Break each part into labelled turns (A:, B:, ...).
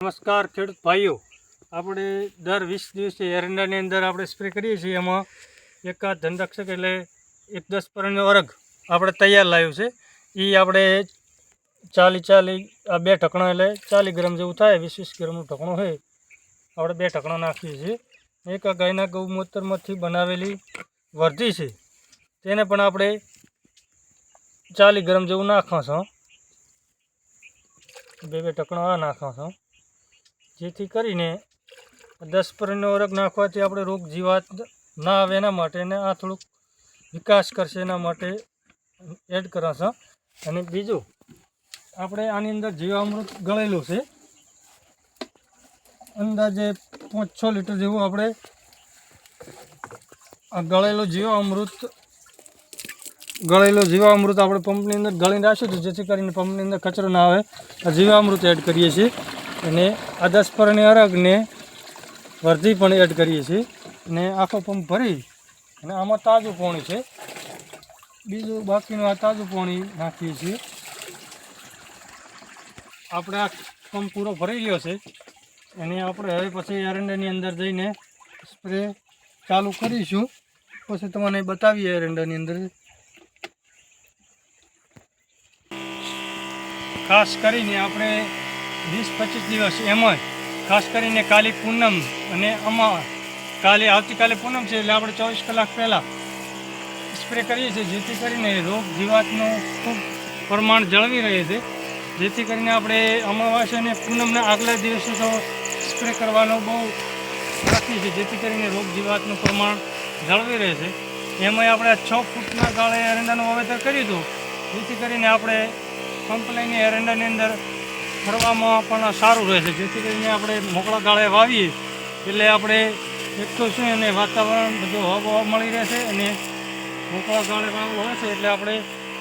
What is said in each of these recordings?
A: નમસ્કાર ખેડૂત ભાઈઓ, આપણે દર 20 દિવસે એરંડાની અંદર આપણે સ્પ્રે કરીએ છીએ. એમાં એકાદ ધનરક્ષક એટલે 10 પરનો વર્ગ આપણે તૈયાર લાવ્યું છે. એ આપણે 40 આ 2 ઢકણા એટલે 40 ગ્રામ જેવું થાય. 20 ગ્રામનું ઢકણું હોય આપણે 2 ઢકણા નાખીએ છીએ. એક આ ગાયના ગૌમૂત્રમાંથી બનાવેલી વર્ધી છે, તેને પણ આપણે 40 ગ્રામ જેવું નાખવાનું છે. 2 ઢકણા આ નાખવાનું છે, જેથી કરીને 10 પરનો વર્ગ નાખવાથી આપણે રોગ જીવાત ના આવે એના માટે, અને આ થોડુંક વિકાસ કરશે એના માટે એડ કરાશે. અને બીજું આપણે આની અંદર જીવામૃત ગળેલું છે, અંદાજે 5-6 લીટર જેવું આપણે આ ગળેલું જીવામૃત આપણે પંપની અંદર ગળીને રાખ્યું હતું, જેથી કરીને પંપની અંદર કચરો ના આવે. આ જીવામૃત એડ કરીએ છીએ. અને આ 10 પરની અરગને વર્ધી પણ એડ કરીએ છીએ. અને આખો પંપ ભરી અને આમાં તાજું પાણી છે, બીજું બાકીનું આ તાજું પાણી નાખીએ છીએ. આપણે આ પંપ પૂરો ભરી ગયો છે, અને આપણે હવે પછી એરંડાની અંદર જઈને સ્પ્રે ચાલુ કરીશું. પછી તમને બતાવીએ એરંડાની અંદર. ખાસ કરીને આપણે 20-25 દિવસ એમાં ખાસ કરીને કાલી પૂનમ અને આવતીકાલે પૂનમ છે, એટલે આપણે 24 કલાક પહેલાં સ્પ્રે કરીએ છીએ, જેથી કરીને રોગ જીવાતનું ખૂબ પ્રમાણ જળવી રહે છે. જેથી કરીને આપણે અમાવાસ્યા અને પૂનમના આગલા દિવસે તો સ્પ્રે કરવાનો બહુ રાખીએ છીએ, જેથી કરીને રોગ જીવાતનું પ્રમાણ જળવી રહે છે. એમાંય આપણે 6 ફૂટના ગાળે એરંડાનું વાવેતર કર્યું હતું, જેથી કરીને આપણે પંપ લઈને એરંડાની અંદર ફરવામાં પણ સારું રહે છે. જેથી કરીને આપણે મોકળા ગાળે વાવીએ એટલે આપણે એક તો શું એને વાતાવરણ બધું હવા મળી રહેશે, અને મોકળા ગાળે વાવવું હોય છે એટલે આપણે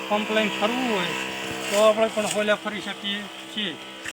A: પંપ લઈને ફરવું હોય તો આપણે પણ હોલ્યા ફરી શકીએ છીએ.